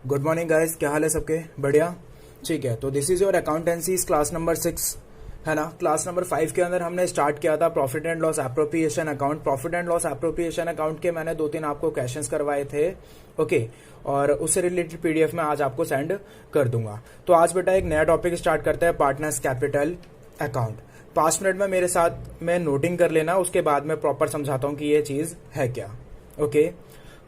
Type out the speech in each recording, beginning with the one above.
Good morning guys, क्या हाल है सबके? बढ़िया। ठीक है, तो this is your accountancy class number 6 है ना। क्लास नंबर 5 के अंदर हमने स्टार्ट किया था profit and loss appropriation account. Profit and loss appropriation account के मैंने 2-3 आपको क्वेश्चंस करवाए थे। ओके, और उससे रिलेटेड पीडीएफ में आज आपको सेंड कर दूंगा। तो आज बेटा एक नया टॉपिक स्टार्ट करते हैं, पार्टनर्स कैपिटल अकाउंट। 5 मिनट में मेरे साथ में नोटिंग कर लेना, उसके बाद मैं प्रॉपर समझाता हूँ कि ये चीज है क्या। ओके,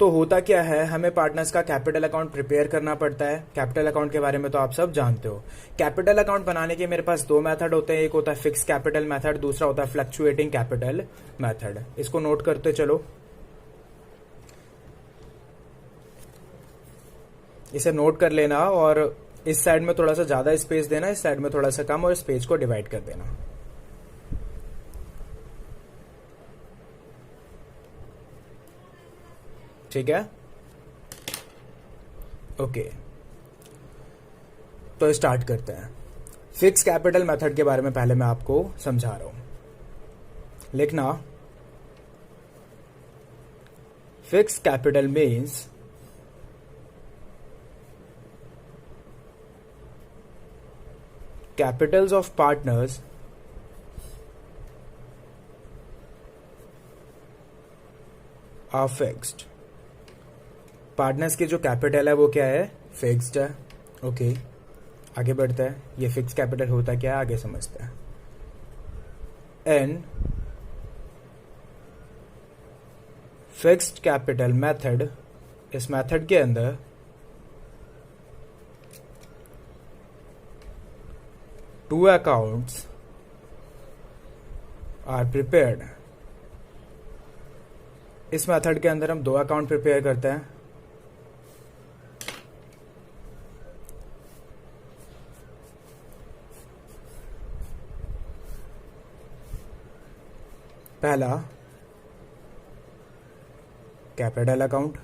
तो होता क्या है, हमें पार्टनर्स का कैपिटल अकाउंट प्रिपेयर करना पड़ता है। कैपिटल अकाउंट के बारे में तो आप सब जानते हो। कैपिटल अकाउंट बनाने के मेरे पास 2 मेथड होते हैं, एक होता है फिक्स कैपिटल मेथड, दूसरा होता है फ्लक्चुएटिंग कैपिटल मेथड। इसको नोट करते चलो, इसे नोट कर लेना और इस साइड में थोड़ा सा ज्यादा स्पेस देना, इस साइड में थोड़ा सा कम, और इस पेज को डिवाइड कर देना। ठीक है, ओके। तो स्टार्ट करते हैं। फिक्स कैपिटल मेथड के बारे में पहले मैं आपको समझा रहा हूं। लिखना, fix capital means capitals of partners are fixed. Partners की जो कैपिटल है वो क्या है? फिक्स्ड है। ओके, आगे बढ़ते हैं। ये फिक्स कैपिटल होता क्या है, आगे समझते हैं। एन फिक्स्ड कैपिटल मेथड, इस मेथड के अंदर टू अकाउंट्स आर प्रिपेयर्ड। इस मेथड के अंदर हम 2 अकाउंट प्रिपेयर करते हैं। पहला कैपिटल अकाउंट,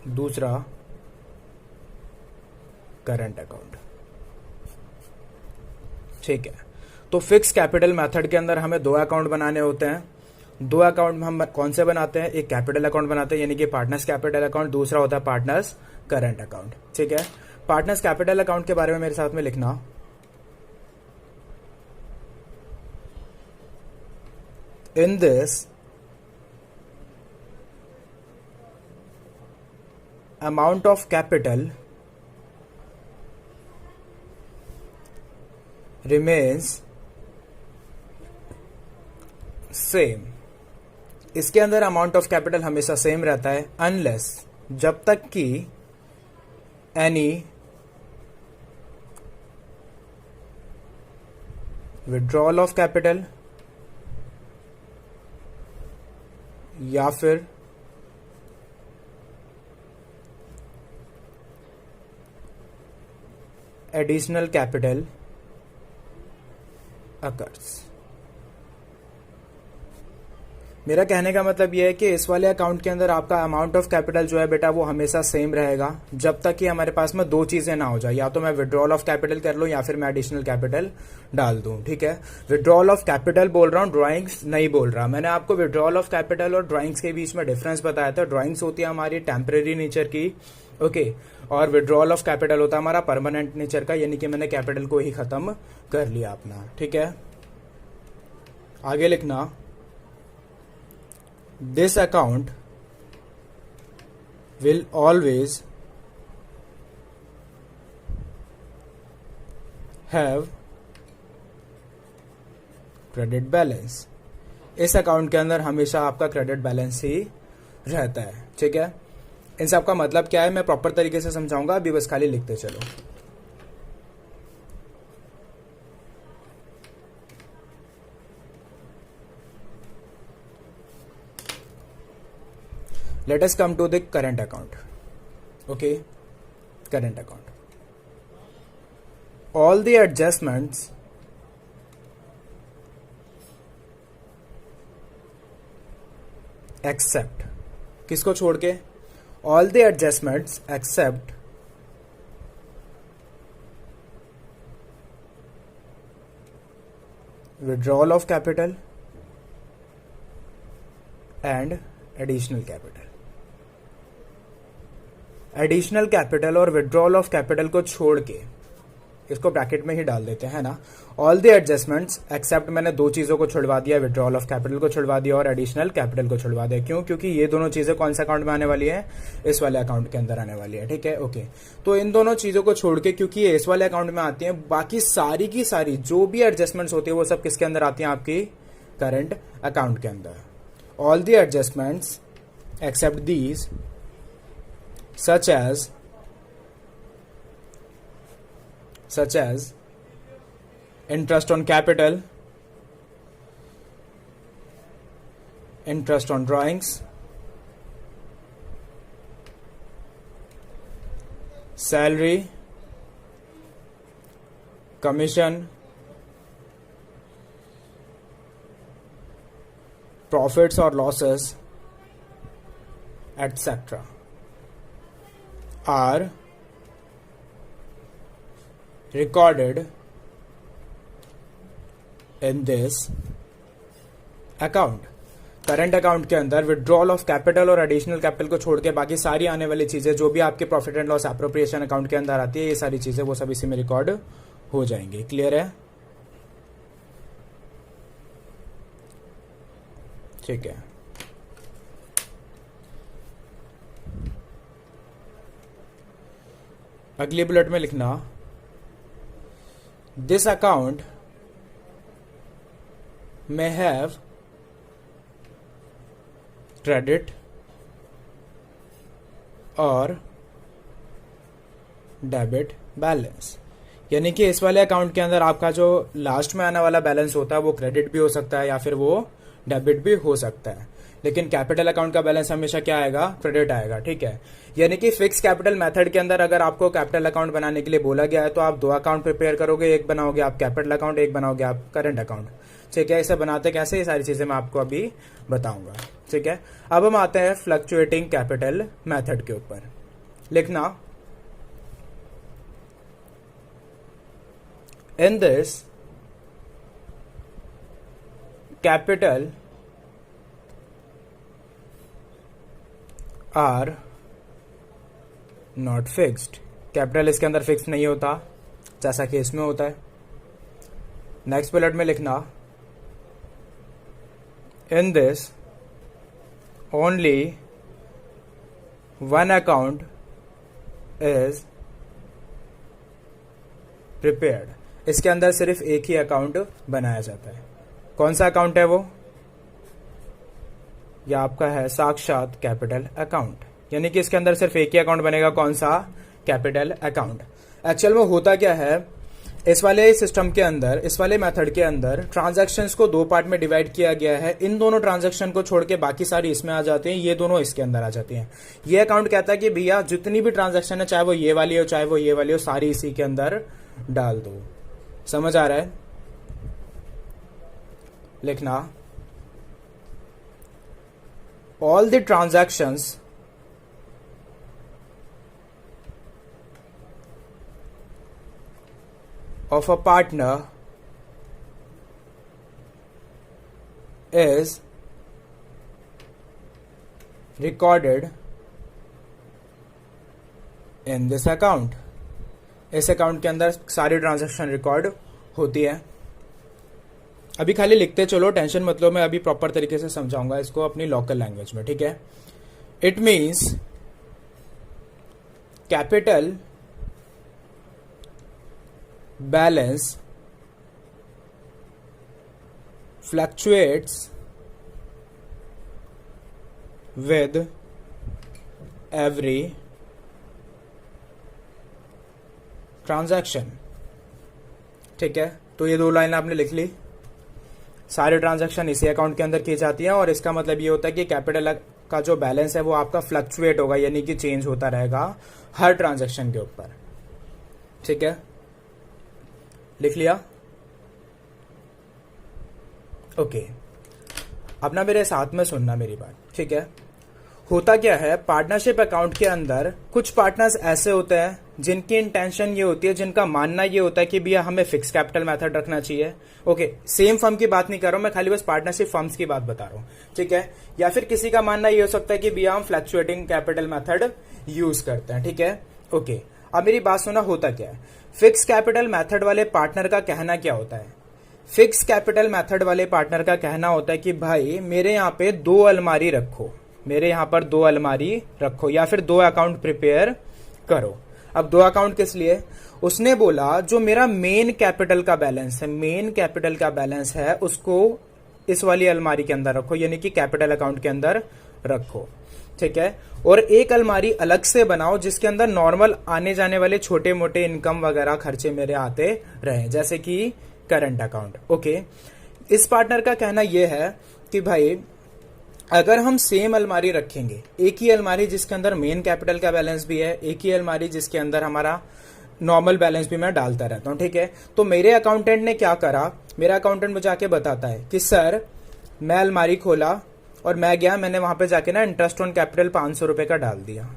दूसरा करंट अकाउंट। ठीक है, तो फिक्स कैपिटल मेथड के अंदर हमें 2 अकाउंट बनाने होते हैं। 2 अकाउंट हम कौन से बनाते हैं? एक कैपिटल अकाउंट बनाते हैं यानी कि पार्टनर्स कैपिटल अकाउंट, दूसरा होता है पार्टनर्स करंट अकाउंट। ठीक है, पार्टनर्स कैपिटल अकाउंट के बारे में मेरे साथ में लिखना, in this amount of capital remains same। इसके अंदर अमाउंट ऑफ कैपिटल हमेशा सेम रहता है अनलेस, जब तक कि एनी विड्रॉल ऑफ कैपिटल या फिर एडिशनल कैपिटल अकर्स। मेरा कहने का मतलब यह है कि इस वाले अकाउंट के अंदर आपका अमाउंट ऑफ कैपिटल जो है बेटा वो हमेशा सेम रहेगा जब तक कि हमारे पास में 2 चीजें ना हो जाए, या तो मैं विड्रॉल ऑफ कैपिटल कर लूं या फिर मैं एडिशनल कैपिटल डाल दूं। ठीक है, विड्रॉल ऑफ कैपिटल बोल रहा हूं, ड्राइंग्स नहीं बोल रहा। मैंने आपको विड्रॉल ऑफ कैपिटल और ड्राइंग्स के बीच में डिफरेंस बताया था। ड्राइंग्स होती है हमारी टेम्परेरी नेचर की, ओके, और विड्रॉल ऑफ कैपिटल होता है हमारा परमानेंट नेचर का, यानी कि मैंने कैपिटल को ही खत्म कर लिया अपना। ठीक है, आगे लिखना, this account will always have credit balance। इस अकाउंट के अंदर हमेशा आपका क्रेडिट बैलेंस ही रहता है। ठीक है, इन सब का मतलब क्या है मैं प्रॉपर तरीके से समझाऊंगा, अभी बस खाली लिखते चलो। Let us come to the current account. Okay, current account. All the adjustments except, किसको छोड़ के? All the adjustments except withdrawal of capital and additional capital। Additional capital और विड्रॉल ऑफ कैपिटल को छोड़ के, इसको ब्रैकेट में ही डाल देते हैं ना, ऑल द एडजस्टमेंट्स एक्सेप्ट, मैंने दो चीजों को छुड़वा दिया, विड्रॉल ऑफ कैपिटल को छुड़वा दिया और एडिशनल कैपिटल को छुड़वा दिया। क्यों? क्योंकि ये दोनों चीजें कौन से अकाउंट में आने वाली है? इस वाले अकाउंट के अंदर आने वाली है। ठीक है, ओके। तो इन दोनों चीजों को छोड़ के, क्योंकि ये इस वाले अकाउंट में आती है, बाकी सारी की सारी जो भी एडजस्टमेंट्स होती है वो सब किसके अंदर आती है? आपकी करंट अकाउंट के अंदर। All the adjustments except these such as interest on capital, interest on drawings, salary, commission, profits or losses, etc. are recorded in this account। Current account के अंदर विड्रॉल ऑफ कैपिटल और additional capital को छोड़ के बाकी सारी आने वाली चीजें जो भी आपके profit and loss appropriation account के अंदर आती है, ये सारी चीजें वो सब इसी में रिकॉर्ड हो जाएंगी। क्लियर है? ठीक है। अगली बुलेट में लिखना, this account may have credit और डेबिट बैलेंस। यानी कि इस वाले अकाउंट के अंदर आपका जो लास्ट में आने वाला बैलेंस होता है वो क्रेडिट भी हो सकता है या फिर वो डेबिट भी हो सकता है, लेकिन कैपिटल अकाउंट का बैलेंस हमेशा क्या आएगा? क्रेडिट आएगा। ठीक है, यानी कि फिक्स कैपिटल मेथड के अंदर अगर आपको कैपिटल अकाउंट बनाने के लिए बोला गया है तो आप दो अकाउंट प्रिपेयर करोगे, एक बनाओगे आप कैपिटल अकाउंट, एक बनाओगे आप करंट अकाउंट। ठीक है, इसे बनाते कैसे, ये सारी चीजें मैं आपको अभी बताऊंगा। ठीक है, अब हम आते हैं फ्लक्चुएटिंग कैपिटल मेथड के ऊपर। लिखना, in this capital R not fixed. Capital इसके अंदर फिक्स नहीं होता जैसा कि इसमें होता है। नेक्स्ट बुलेट में लिखना, in this only one account is prepared. इसके अंदर सिर्फ एक ही अकाउंट बनाया जाता है। कौन सा अकाउंट है वो? यह आपका है साक्षात कैपिटल अकाउंट। यानी कि इसके अंदर सिर्फ एक ही अकाउंट बनेगा। कौन सा? Capital account. एक्चुअल में होता क्या है, इस वाले सिस्टम के अंदर, इस वाले मेथड के अंदर ट्रांजैक्शंस को दो पार्ट में डिवाइड किया गया है। इन दोनों ट्रांजैक्शन को छोड़ के बाकी सारी इसमें आ जाते हैं, ये दोनों इसके अंदर आ जाती हैं। ये अकाउंट कहता है कि भैया जितनी भी ट्रांजैक्शन है, चाहे वो ये वाली हो चाहे वो ये वाली हो, सारी इसी के अंदर डाल दो। समझ आ रहा है? लिखना, all the transactions of a partner is recorded in this account। इस अकाउंट के अंदर सारी ट्रांजैक्शन रिकॉर्ड होती है। अभी खाली लिखते चलो, टेंशन मत लो, मैं अभी प्रॉपर तरीके से समझाऊंगा इसको अपनी लोकल लैंग्वेज में। ठीक है, it means capital balance fluctuates with every transaction. ठीक है, तो ये दो लाइन आपने लिख ली। सारे ट्रांजैक्शन इसी अकाउंट के अंदर की जाती है और इसका मतलब ये होता है कि कैपिटल का जो बैलेंस है वो आपका फ्लक्चुएट होगा, यानी कि चेंज होता रहेगा हर ट्रांजैक्शन के ऊपर। ठीक है, लिख लिया? ओके, अब ना मेरे साथ में सुनना मेरी बात। ठीक है, होता क्या है, पार्टनरशिप अकाउंट के अंदर कुछ पार्टनर्स ऐसे होते हैं जिनकी इंटेंशन ये होती है, जिनका मानना ये होता है कि भैया हमें फिक्स कैपिटल मेथड रखना चाहिए। ओके, सेम फर्म की बात नहीं कर रहा हूं मैं, खाली बस पार्टनरशिप फर्म्स की बात बता रहा हूं, ठीक है। या फिर किसी का मानना ये हो सकता है कि भैया हम फ्लक्चुएटिंग कैपिटल मेथड यूज करते हैं, ठीक है। ओके, अब मेरी बात सुना, होता क्या है, फिक्स कैपिटल मेथड वाले पार्टनर का कहना क्या होता है। फिक्स कैपिटल मेथड वाले पार्टनर का कहना होता है कि भाई मेरे यहाँ पे 2 अलमारी रखो, मेरे यहाँ पर 2 अलमारी रखो, या फिर 2 अकाउंट प्रिपेयर करो। अब 2 अकाउंट किस लिए, उसने बोला जो मेरा मेन कैपिटल का बैलेंस है, मेन कैपिटल का बैलेंस है उसको इस वाली अलमारी के अंदर रखो, यानी कि कैपिटल अकाउंट के अंदर रखो, ठीक है। और एक अलमारी अलग से बनाओ जिसके अंदर नॉर्मल आने जाने वाले छोटे मोटे इनकम वगैरह खर्चे मेरे आते रहे, जैसे कि करंट अकाउंट। ओके, इस पार्टनर का कहना यह है कि भाई अगर हम सेम अलमारी रखेंगे, एक ही अलमारी जिसके अंदर मेन कैपिटल का बैलेंस भी है, एक ही अलमारी जिसके अंदर हमारा नॉर्मल बैलेंस भी मैं डालता रहता हूं, ठीक है। तो मेरे अकाउंटेंट ने क्या करा, मेरा अकाउंटेंट मुझे आके बताता है कि सर मैं अलमारी खोला और मैं गया, मैंने वहां पे जाके ना इंटरेस्ट ऑन कैपिटल 500 रुपए का डाल दिया,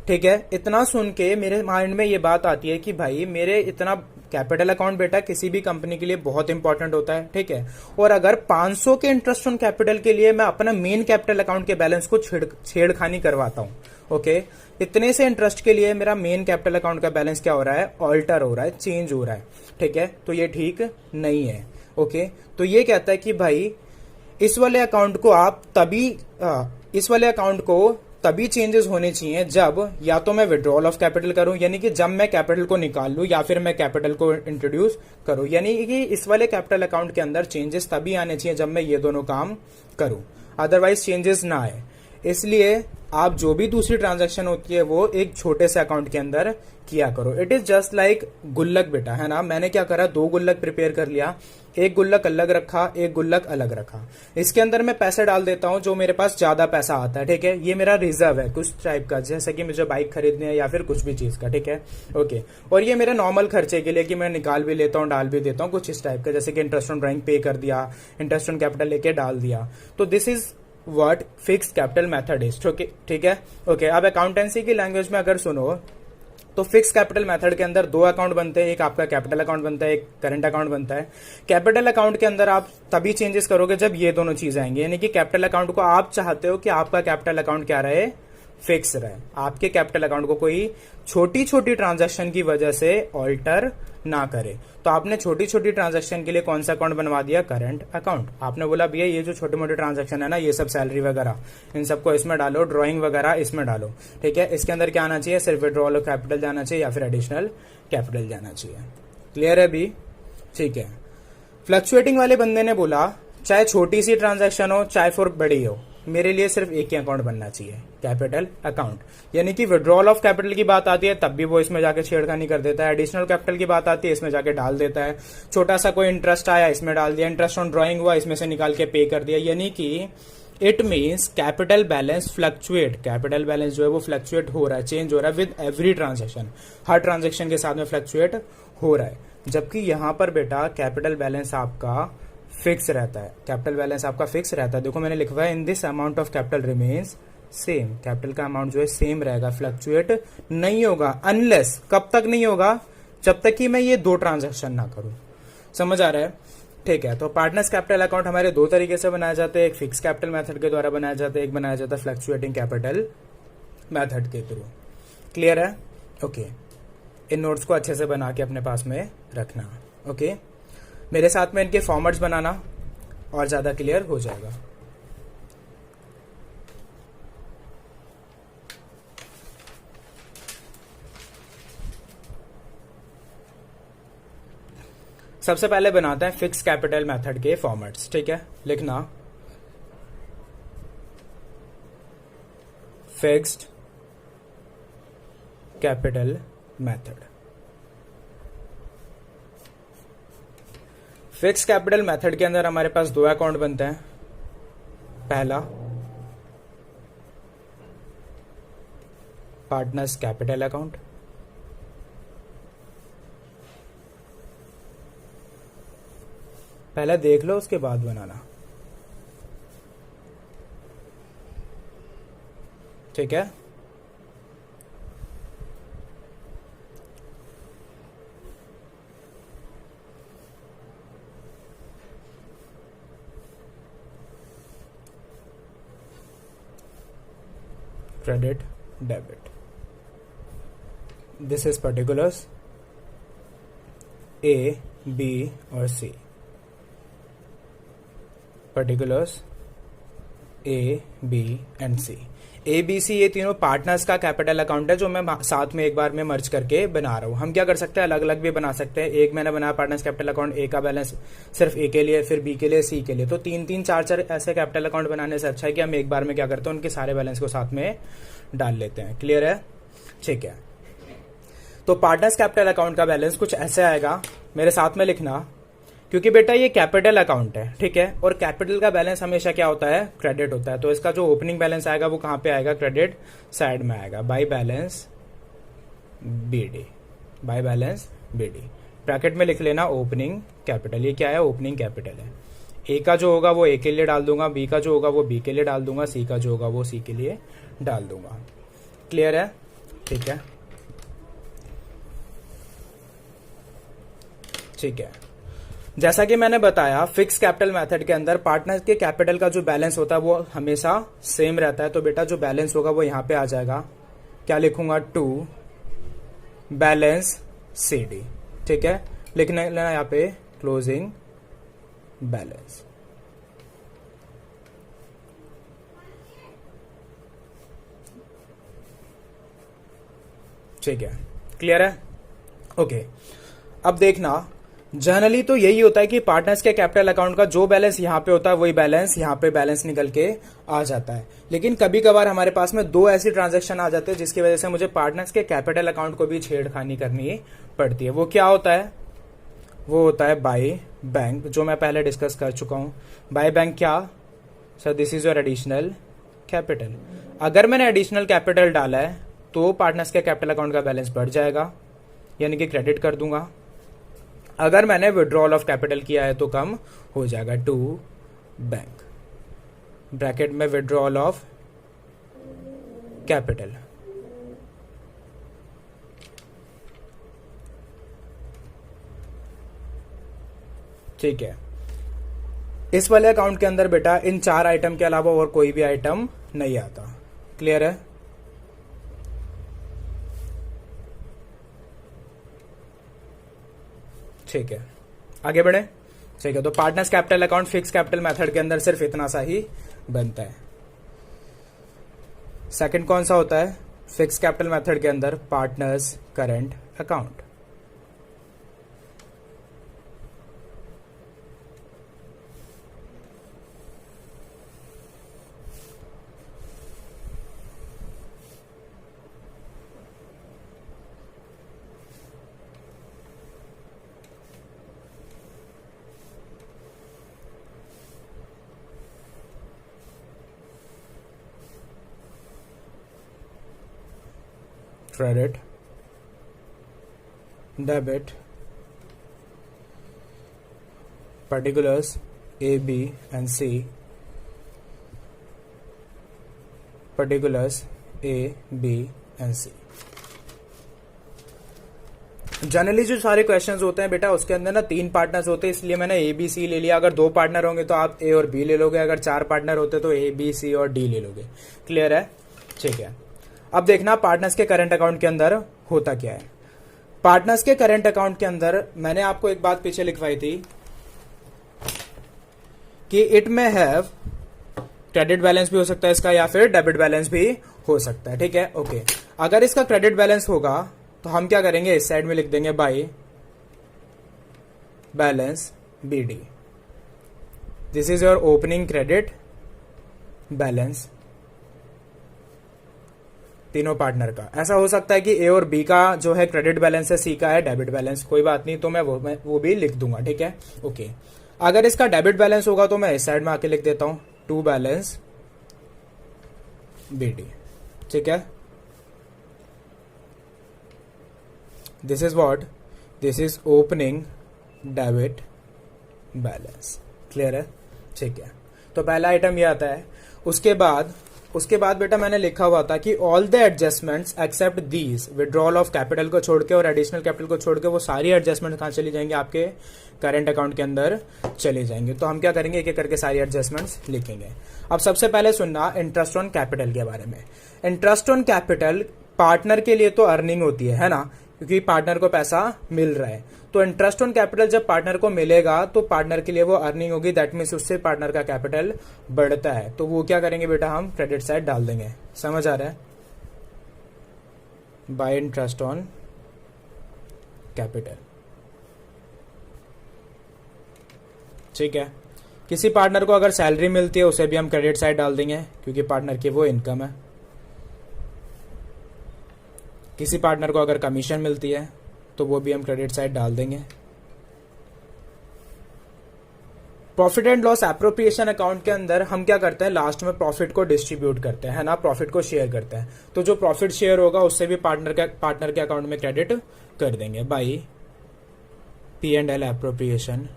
ठीक है। इतना सुन के मेरे माइंड में ये बात आती है कि भाई मेरे इतना कैपिटल अकाउंट बेटा किसी भी कंपनी के लिए बहुत इंपॉर्टेंट होता है, ठीक है। और अगर 500 के इंटरेस्ट ऑन कैपिटल के लिए मैं अपना मेन कैपिटल अकाउंट के बैलेंस को छेड़खानी करवाता हूं, ओके, इतने से इंटरेस्ट के लिए मेरा मेन कैपिटल अकाउंट का बैलेंस क्या हो रहा है, ऑल्टर हो रहा है, चेंज हो रहा है, ठीक है। तो ये ठीक नहीं है। ओके, तो ये कहता है कि भाई इस वाले अकाउंट को आप इस वाले अकाउंट को तभी चेंजेस होने चाहिए जब या तो मैं विड्रॉल ऑफ कैपिटल करूं, यानी कि जब मैं कैपिटल को निकाल लूं, या फिर मैं कैपिटल को इंट्रोड्यूस करूं, यानी कि इस वाले कैपिटल अकाउंट के अंदर चेंजेस तभी आने चाहिए जब मैं ये दोनों काम करूं, अदरवाइज चेंजेस ना आए। इसलिए आप जो भी दूसरी ट्रांजैक्शन होती है वो एक छोटे से अकाउंट के अंदर किया करो। इट इज जस्ट लाइक गुल्लक बेटा, है ना। मैंने क्या करा, 2 गुल्लक प्रिपेयर कर लिया, एक गुल्लक अलग रखा, एक गुल्लक अलग रखा। इसके अंदर मैं पैसे डाल देता हूं जो मेरे पास ज्यादा पैसा आता है, ठीक है। ये मेरा रिजर्व है कुछ टाइप का, जैसे कि मुझे बाइक खरीदनी है या फिर कुछ भी चीज का, ठीक है। ओके, और ये मेरे नॉर्मल खर्चे के लिए कि मैं निकाल भी लेता हूँ डाल भी देता हूँ, कुछ इस टाइप का, जैसे कि इंटरेस्ट ऑन ड्राइंग पे कर दिया, इंटरेस्ट ऑन कैपिटल लेके डाल दिया। तो this is what fixed capital method is, ठीक है। ओके, अब अकाउंटेंसी की लैंग्वेज में अगर सुनो तो फिक्स कैपिटल मेथड के अंदर 2 अकाउंट बनते हैं, एक आपका कैपिटल अकाउंट बनता है, एक करंट अकाउंट बनता है। कैपिटल अकाउंट के अंदर आप तभी चेंजेस करोगे जब ये दोनों चीज आएंगी, यानी कि कैपिटल अकाउंट को आप चाहते हो कि आपका कैपिटल अकाउंट क्या रहे, फिक्स रहे, आपके कैपिटल अकाउंट को कोई छोटी छोटी ट्रांजैक्शन की वजह से ऑल्टर ना करे। तो आपने छोटी छोटी ट्रांजैक्शन के लिए कौन सा अकाउंट बनवा दिया, करंट अकाउंट। आपने बोला भैया ये जो छोटे मोटे ट्रांजैक्शन है ना, ये सब सैलरी वगैरह इन सबको इसमें डालो, ड्राइंग वगैरह इसमें डालो, ठीक है। इसके अंदर क्या आना चाहिए, सिर्फ विड्रॉल ऑफ कैपिटल जाना चाहिए या फिर एडिशनल कैपिटल जाना चाहिए। क्लियर है भी, ठीक है। फ्लक्चुएटिंग वाले बंदे ने बोला चाहे छोटी सी ट्रांजैक्शन हो चाहे फिर बड़ी हो, मेरे लिए सिर्फ एक ही अकाउंट बनना चाहिए, कैपिटल अकाउंट। यानी कि विड्रॉल ऑफ कैपिटल की बात आती है तब भी वो इसमें जाके छेड़खानी कर देता है, एडिशनल कैपिटल की बात आती है इसमें जाके डाल देता है, छोटा सा कोई इंटरेस्ट आया इसमें डाल दिया, इंटरेस्ट ऑन ड्राइंग हुआ इसमें से निकाल के पे कर दिया। यानी कि it means capital balance fluctuate, capital balance जो है वो फ्लक्चुएट हो रहा है, चेंज हो रहा है with every transaction, her transaction के साथ में फ्लक्चुएट हो रहा है। जबकि यहां पर बेटा कैपिटल बैलेंस आपका फिक्स रहता है, कैपिटल बैलेंस आपका फिक्स रहता है। देखो मैंने लिखवा है in this amount of capital remains same, capital का अमाउंट जो है सेम रहेगा, फ्लक्चुएट नहीं होगा। अनलेस, कब तक नहीं होगा, जब तक कि मैं ये 2 ट्रांजैक्शन ना करूं। समझ आ रहा है, ठीक है। तो पार्टनर्स कैपिटल अकाउंट हमारे 2 तरीके से बनाए जाते हैं, एक फिक्स कैपिटल मेथड के द्वारा बनाया जाता है, एक बनाया जाता है फ्लक्चुएटिंग कैपिटल मेथड के थ्रू। क्लियर है, ओके। इन नोट्स को अच्छे से बना के अपने पास में रखना, ओके। मेरे साथ में इनके फॉर्मेट्स बनाना और ज्यादा क्लियर हो जाएगा। सबसे पहले बनाते हैं फिक्स कैपिटल मेथड के फॉर्मेट्स, ठीक है। लिखना fixed capital method. Fix capital method के अंदर हमारे पास 2 अकाउंट बनते हैं। पहला पार्टनर्स कैपिटल अकाउंट, पहले देख लो उसके बाद बनाना। ठीक है। Credit debit, this is particulars A B और C, particulars A B and C. A B C ये तीनों पार्टनर्स का कैपिटल अकाउंट है जो मैं साथ में एक बार में मर्ज करके बना रहा हूं। हम क्या कर सकते हैं, अलग अलग भी बना सकते हैं। एक मैंने बनाया पार्टनर्स कैपिटल अकाउंट, ए का बैलेंस सिर्फ ए के लिए, फिर बी के लिए, सी के लिए। तो तीन तीन चार चार ऐसे कैपिटल अकाउंट बनाने से अच्छा है कि हम एक बार में क्या करते हैं, उनके सारे बैलेंस को साथ में डाल लेते हैं। क्लियर है? ठीक है। तो पार्टनर्स कैपिटल अकाउंट का बैलेंस कुछ ऐसे आएगा, मेरे साथ में लिखना, क्योंकि बेटा ये कैपिटल अकाउंट है, ठीक है। और कैपिटल का बैलेंस हमेशा क्या होता है, क्रेडिट होता है। तो इसका जो ओपनिंग बैलेंस आएगा वो कहां पे आएगा, क्रेडिट साइड में आएगा, by balance BD, by balance BD. Bracket में लिख लेना ओपनिंग कैपिटल, ये क्या है, ओपनिंग कैपिटल है। ए का जो होगा वो ए के लिए डाल दूंगा, बी का जो होगा वो बी के लिए डाल दूंगा, सी का जो होगा वो सी के लिए डाल दूंगा। क्लियर है? ठीक है, ठीक है। जैसा कि मैंने बताया, फिक्स कैपिटल मेथड के अंदर पार्टनर के कैपिटल का जो बैलेंस होता है वो हमेशा सेम रहता है। तो बेटा जो बैलेंस होगा वो यहां पे आ जाएगा, क्या लिखूंगा, टू बैलेंस सी डी, ठीक है। लिखना लेना यहां पे क्लोजिंग बैलेंस। ठीक है, क्लियर है? ओके। अब देखना, जनरली तो यही होता है कि पार्टनर्स के कैपिटल अकाउंट का जो बैलेंस यहां पे होता है वही बैलेंस यहां पे बैलेंस निकल के आ जाता है। लेकिन कभी कभार हमारे पास में दो ऐसी ट्रांजैक्शन आ जाते हैं जिसकी वजह से मुझे पार्टनर्स के कैपिटल अकाउंट को भी छेड़खानी करनी पड़ती है। वो क्या होता है, वो होता है बाय बैंक, जो मैं पहले डिस्कस कर चुका हूं। बाय बैंक क्या sir, this is your additional capital. अगर मैंने एडिशनल कैपिटल डाला है तो पार्टनर्स के कैपिटल अकाउंट का बैलेंस बढ़ जाएगा, यानी कि क्रेडिट कर दूंगा। अगर मैंने विड्रॉल ऑफ कैपिटल किया है तो कम हो जाएगा, टू बैंक, ब्रैकेट में विड्रॉल ऑफ कैपिटल। ठीक है। इस वाले अकाउंट के अंदर बेटा इन चार आइटम के अलावा और कोई भी आइटम नहीं आता। क्लियर है? ठीक है, आगे बढ़े। ठीक है, तो partners capital account fix capital method के अंदर सिर्फ इतना सा ही बनता है। सेकंड कौन सा होता है, फिक्स कैपिटल मेथड के अंदर partners current account. Credit debit particulars A, B and C, particulars A, B and C। Generally जो सारे क्वेश्चंस होते हैं बेटा उसके अंदर ना तीन पार्टनर्स होते हैं, इसलिए मैंने ए बी सी ले लिया। अगर दो पार्टनर होंगे तो आप ए और बी ले लोगे, अगर चार पार्टनर होते तो ए बी सी और डी ले लोगे। क्लियर है? ठीक है। अब देखना पार्टनर्स के करंट अकाउंट के अंदर होता क्या है। पार्टनर्स के करंट अकाउंट के अंदर मैंने आपको एक बात पीछे लिखवाई थी कि इट में हैव क्रेडिट बैलेंस भी हो सकता है इसका, या फिर डेबिट बैलेंस भी हो सकता है। ठीक है, ओके। अगर इसका क्रेडिट बैलेंस होगा तो हम क्या करेंगे, इस साइड में लिख देंगे by balance BD. This is your opening credit balance तीनों पार्टनर का। ऐसा हो सकता है कि ए और बी का जो है क्रेडिट बैलेंस है, सी का है डेबिट बैलेंस, कोई बात नहीं, तो मैं वो भी लिख दूंगा। ठीक है, ओके। अगर इसका डेबिट बैलेंस होगा तो मैं इस साइड में आके लिख देता हूं टू बैलेंस बीडी। ठीक है, this is what, this is opening debit balance. Clear है? ठीक है, तो पहला आइटम ये आता है। उसके बाद उसके बाद बेटा मैंने लिखा हुआ था कि all the adjustments except these, withdrawal of capital को छोड़ के और एडिशनल कैपिटल को छोड़ के वो सारी एडजस्टमेंट कहाँ चली जाएंगे, आपके करंट अकाउंट के अंदर चले जाएंगे। तो हम क्या करेंगे, एक एक करके सारी एडजस्टमेंट्स लिखेंगे। अब सबसे पहले सुनना इंटरेस्ट ऑन कैपिटल के बारे में। इंटरेस्ट ऑन कैपिटल पार्टनर के लिए तो अर्निंग होती है ना, क्योंकि पार्टनर को पैसा मिल रहा है। तो इंटरेस्ट ऑन कैपिटल जब पार्टनर को मिलेगा तो पार्टनर के लिए वो अर्निंग होगी, दैट मीन्स उससे पार्टनर का कैपिटल बढ़ता है। तो वो क्या करेंगे बेटा, हम क्रेडिट साइड डाल देंगे। समझ आ रहा है, बाय इंटरेस्ट ऑन कैपिटल। ठीक है, किसी पार्टनर को अगर सैलरी मिलती है उसे भी हम क्रेडिट साइड डाल देंगे, क्योंकि पार्टनर की वो इनकम है। किसी पार्टनर को अगर कमीशन मिलती है तो वो भी हम क्रेडिट साइड डाल देंगे। Profit and loss appropriation account के अंदर हम क्या करते हैं, लास्ट में प्रॉफिट को डिस्ट्रीब्यूट करते हैं, है ना, प्रॉफिट को शेयर करते हैं। तो जो प्रॉफिट शेयर होगा उससे भी पार्टनर के अकाउंट में क्रेडिट कर देंगे by P&L appropriation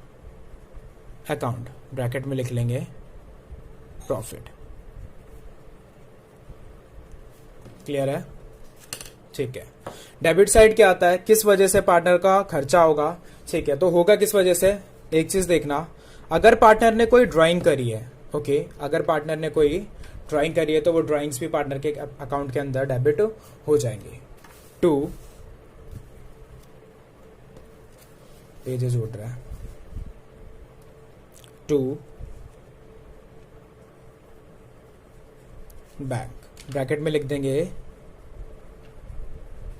account, bracket में लिख लेंगे प्रॉफिट। क्लियर है? ठीक है। डेबिट साइड क्या आता है, किस वजह से पार्टनर का खर्चा होगा। ठीक है, तो होगा किस वजह से, एक चीज देखना, अगर पार्टनर ने कोई ड्राइंग करी है, ओके, अगर पार्टनर ने कोई ड्राइंग करी है तो वो ड्राइंग्स भी पार्टनर के अकाउंट के अंदर डेबिट हो जाएंगे। 2 पेजेस उठ रहा है, 2 बैंक, ब्रैकेट में लिख देंगे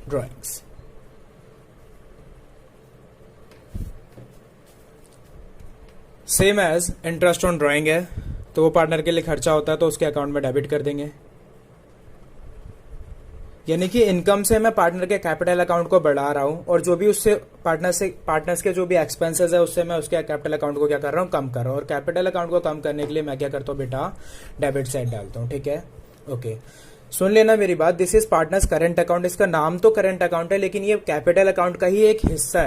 drawings. Same as interest on drawing है, तो वो पार्टनर के लिए खर्चा होता है तो उसके अकाउंट में डेबिट कर देंगे। यानी कि इनकम से मैं पार्टनर के कैपिटल अकाउंट को बढ़ा रहा हूं और जो भी उससे पार्टनर्स के जो भी एक्सपेंसेस है उससे मैं उसके कैपिटल अकाउंट को क्या कर रहा हूं, कम कर रहा हूं। और कैपिटल अकाउंट को कम करने के लिए मैं क्या करता हूं बेटा, डेबिट साइड डालता हूं। ठीक है, ओके, सुन लेना मेरी बात। This is partners current account, इसका नाम तो करंट अकाउंट है लेकिन ये कैपिटल अकाउंट का ही एक हिस्सा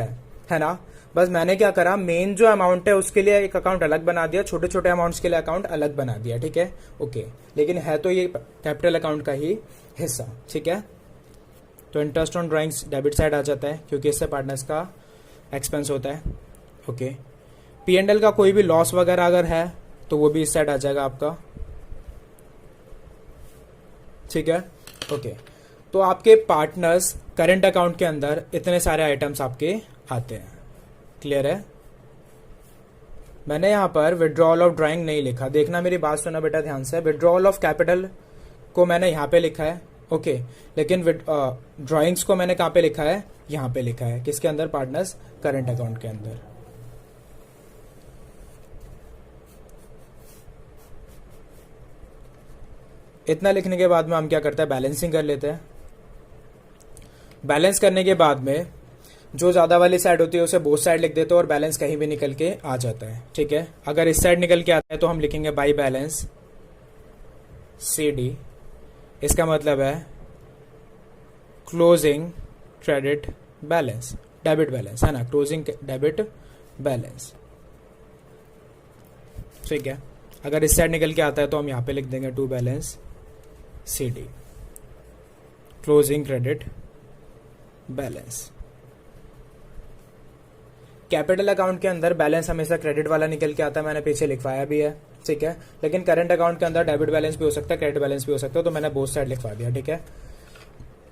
है ना। बस मैंने क्या करा, मेन जो अमाउंट है उसके लिए एक अकाउंट अलग बना दिया, छोटे छोटे अमाउंट्स के लिए अकाउंट अलग बना दिया। ठीक है, ओके, लेकिन है तो ये कैपिटल अकाउंट का ही हिस्सा। ठीक है, तो interest on drawings debit side आ जाता है क्योंकि इससे पार्टनर्स का एक्सपेंस होता है। ओके, P&L का कोई भी लॉस वगैरह अगर है तो वो भी इस साइड आ जाएगा आपका। ठीक है, ओके, तो आपके पार्टनर्स करंट अकाउंट के अंदर इतने सारे आइटम्स आपके आते हैं। क्लियर है? मैंने यहां पर विड्रॉल ऑफ ड्राइंग नहीं लिखा, देखना मेरी बात सुना बेटा ध्यान से। विड्रॉल ऑफ कैपिटल को मैंने यहां पे लिखा है, ओके, लेकिन ड्राइंग्स को मैंने कहां पे लिखा है, यहां पे लिखा है। किसके अंदर, पार्टनर्स करंट अकाउंट के अंदर। इतना लिखने के बाद में हम क्या करते हैं, बैलेंसिंग कर लेते हैं। बैलेंस करने के बाद में जो ज्यादा वाली साइड होती है उसे बोथ साइड लिख देते हैं और बैलेंस कहीं भी निकल के आ जाता है। ठीक है, अगर इस साइड निकल के आता है तो हम लिखेंगे बाई बैलेंस CD। इसका मतलब है closing credit balance, debit balance, है ना, क्लोजिंग डेबिट बैलेंस। ठीक है, अगर इस साइड निकल के आता है तो हम यहां पे लिख देंगे to balance CD, closing credit balance. Capital account के अंदर बैलेंस हमेशा क्रेडिट वाला निकल के आता है, मैंने पीछे लिखवाया भी है। ठीक है, लेकिन करंट अकाउंट के अंदर डेबिट बैलेंस भी हो सकता है, क्रेडिट बैलेंस भी हो सकता है, तो मैंने बोथ साइड लिखवा दिया। ठीक है,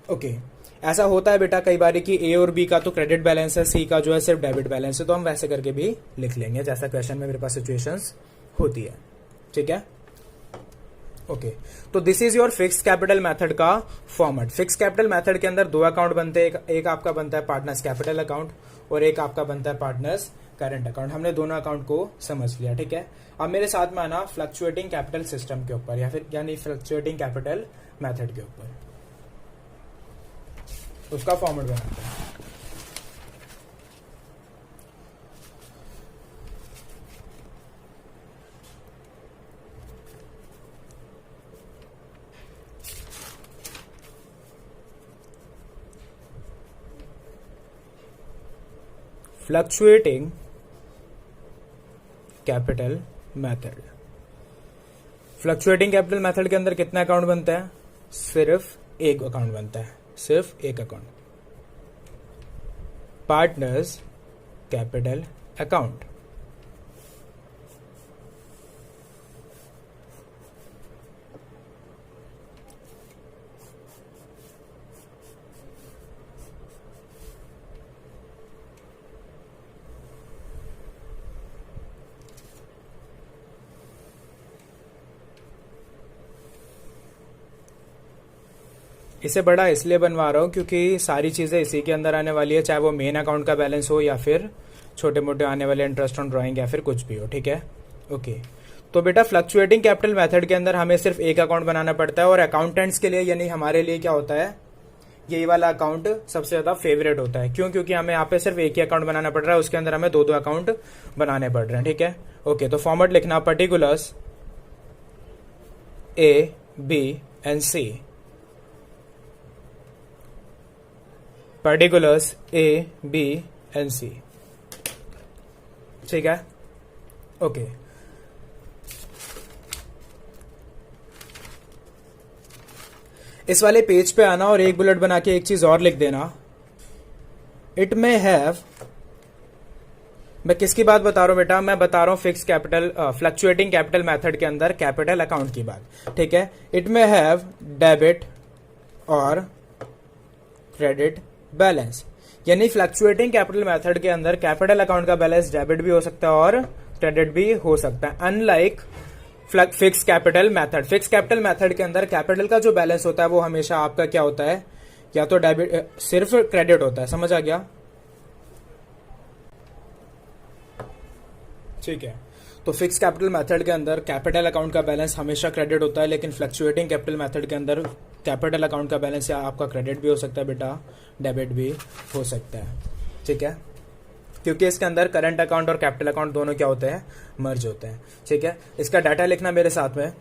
ओके, ऐसा होता है बेटा कई बार कि A और B का तो क्रेडिट बैलेंस है, C का जो है सिर्फ डेबिट बैलेंस है, तो हम वैसे करके भी लिख लेंगे जैसा क्वेश्चन में मेरे पास सिचुएशंस होती है। ठीक है, ओके, तो this is your fix capital method का फॉर्मेट। फिक्स कैपिटल मेथड के अंदर 2 अकाउंट बनते हैं, एक आपका बनता है पार्टनर्स कैपिटल अकाउंट और एक आपका बनता है पार्टनर्स करंट अकाउंट। हमने दोनों अकाउंट को समझ लिया। ठीक है, अब मेरे साथ में आना फ्लक्चुएटिंग कैपिटल सिस्टम के ऊपर, या फिर यानी फ्लक्चुएटिंग कैपिटल मेथड के ऊपर, उसका फॉर्मेट बनाते हैं। Fluctuating capital method. Fluctuating capital method के अंदर कितना अकाउंट बनता है? सिर्फ एक अकाउंट बनता है, सिर्फ एक अकाउंट, पार्टनर्स कैपिटल अकाउंट। इसे बड़ा इसलिए बनवा रहा हूँ क्योंकि सारी चीज़ें इसी के अंदर आने वाली है, चाहे वो मेन अकाउंट का बैलेंस हो या फिर छोटे मोटे आने वाले इंटरेस्ट ऑन ड्राइंग या फिर कुछ भी हो, ठीक है। ओके, तो बेटा फ्लक्चुएटिंग कैपिटल मेथड के अंदर हमें सिर्फ एक अकाउंट बनाना पड़ता है, और अकाउंटेंट्स के लिए यानी हमारे लिए क्या होता है, यही वाला अकाउंट सबसे ज़्यादा फेवरेट होता है। क्यों? क्योंकि हमें यहाँ पे सिर्फ एक ही अकाउंट बनाना पड़ रहा है, उसके अंदर हमें दो दो अकाउंट बनाने पड़ रहे हैं, ठीक है। ओके, तो फॉर्मेट लिखना particulars A B and C, particulars A, B and C, ठीक है। ओके, इस वाले पेज पे आना और एक बुलेट बना के एक चीज और लिख देना, इट मे हैव, मैं किसकी बात बता रहा हूं बेटा? मैं बता रहा हूं fix capital fluctuating capital method के अंदर कैपिटल अकाउंट की बात, ठीक है। इट मे हैव डेबिट और क्रेडिट बैलेंस, यानी फ्लक्चुएटिंग कैपिटल मेथड के अंदर कैपिटल अकाउंट का बैलेंस डेबिट भी हो सकता है और क्रेडिट भी हो सकता है, unlike fix capital method. Fix capital method के अंदर कैपिटल का जो बैलेंस होता है वो हमेशा आपका क्या होता है, या तो डेबिट सिर्फ क्रेडिट होता है, समझ आ गया? ठीक है, तो फिक्स कैपिटल मेथड के अंदर कैपिटल अकाउंट का बैलेंस हमेशा क्रेडिट होता है, लेकिन फ्लक्चुएटिंग कैपिटल मेथड के अंदर कैपिटल अकाउंट का बैलेंस या आपका क्रेडिट भी हो सकता है बेटा, डेबिट भी हो सकता है, ठीक है। क्योंकि इसके अंदर करंट अकाउंट और कैपिटल अकाउंट दोनों क्या होते हैं, मर्ज होते हैं, ठीक है। इसका डाटा लिखना मेरे साथ में।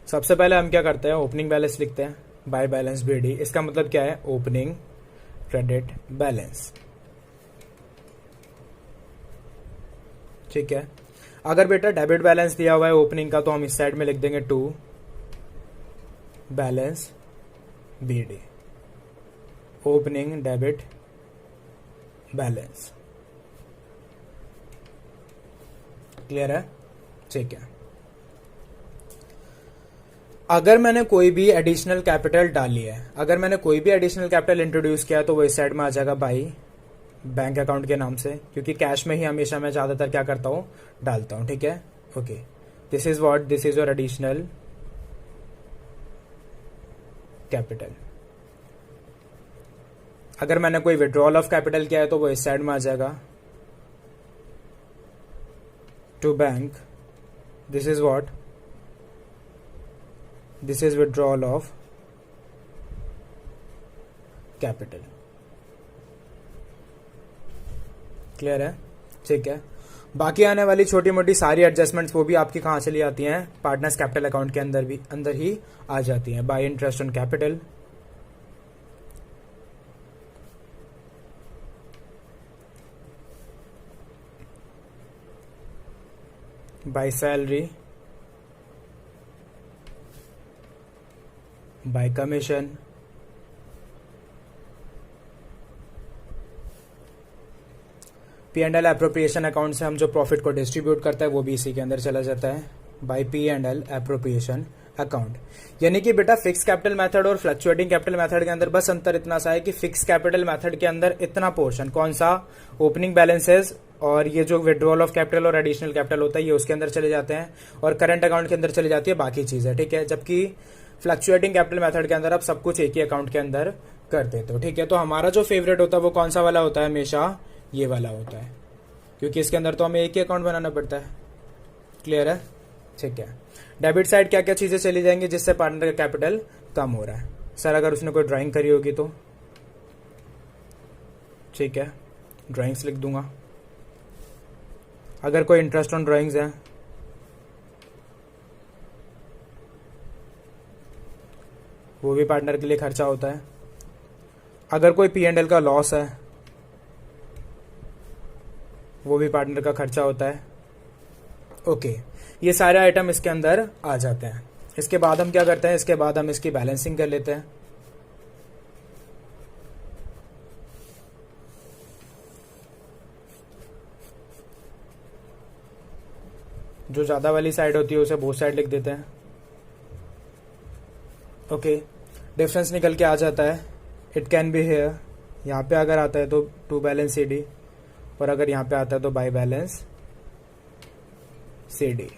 सबसे पहले हम क्या करते हैं, ओपनिंग बैलेंस लिखते हैं, बाय बैलेंस बीडी। इसका मतलब क्या है, ओपनिंग क्रेडिट बैलेंस, ठीक है। अगर बेटा डेबिट बैलेंस दिया हुआ है ओपनिंग का, तो हम इस साइड में लिख देंगे to balance BD, opening debit balance, clear है? ठीक है। अगर मैंने कोई भी एडिशनल कैपिटल डाली है, अगर मैंने कोई भी एडिशनल कैपिटल इंट्रोड्यूस किया तो वो इस साइड में आ जाएगा बाई बैंक अकाउंट के नाम से, क्योंकि कैश में ही हमेशा मैं ज्यादातर क्या करता हूं, डालता हूं, ठीक है। Okay, this is what, this is your additional capital. अगर मैंने कोई विड्रॉल ऑफ कैपिटल किया है तो वो इस साइड में आ जाएगा to bank, this is what, this is withdrawal of capital, clear है? ठीक है। बाकी आने वाली छोटी मोटी सारी एडजस्टमेंट्स वो भी आपकी कहां चली आती हैं, पार्टनर्स कैपिटल अकाउंट के अंदर ही आ जाती हैं। Bye interest on capital, by salary, bye commission, P and L appropriation account से हम जो प्रॉफिट को डिस्ट्रीब्यूट करता है वो भी इसी के अंदर चला जाता है, by P and L appropriation account. यानी कि बेटा फिक्स कैपिटल मेथड और फ्लक्चुएटिंग कैपिटल मेथड के अंदर बस अंतर इतना सा है कि फिक्स कैपिटल मेथड के अंदर इतना पोर्शन, कौन सा, ओपनिंग बैलेंसेस और ये जो विड्रॉल ऑफ कैपिटल और एडिशनल कैपिटल होता है ये उसके अंदर चले जाते हैं, और करंट अकाउंट के अंदर चली जाती है बाकी चीजें, ठीक है। जबकि फ्लक्चुएटिंग कैपिटल मेथड के अंदर आप सब कुछ एक ही अकाउंट के अंदर कर देते हो, ठीक है। तो हमारा जो फेवरेट होता है वो कौन सा वाला होता है, हमेशा ये वाला होता है, क्योंकि इसके अंदर तो हमें एक ही अकाउंट बनाना पड़ता है, क्लियर है? ठीक है। डेबिट साइड क्या क्या चीजें चली जाएंगी जिससे पार्टनर का कैपिटल कम हो रहा है? सर अगर उसने कोई ड्राइंग करी होगी तो ठीक है, ड्राइंग्स लिख दूंगा। अगर कोई इंटरेस्ट ऑन ड्राइंग्स है वो भी पार्टनर के लिए खर्चा होता है। अगर कोई पी एंड एल का लॉस है वो भी पार्टनर का खर्चा होता है। ओके, ये सारे आइटम इसके अंदर आ जाते हैं। इसके बाद हम क्या करते हैं, इसके बाद हम इसकी बैलेंसिंग कर लेते हैं। जो ज्यादा वाली साइड होती है उसे बोथ साइड लिख देते हैं। ओके, डिफरेंस निकल के आ जाता है। इट कैन बी हेयर, यहाँ पे अगर आता है तो टू बैलेंस सी डी, और अगर यहाँ पे आता है तो बाई बैलेंस सी डी।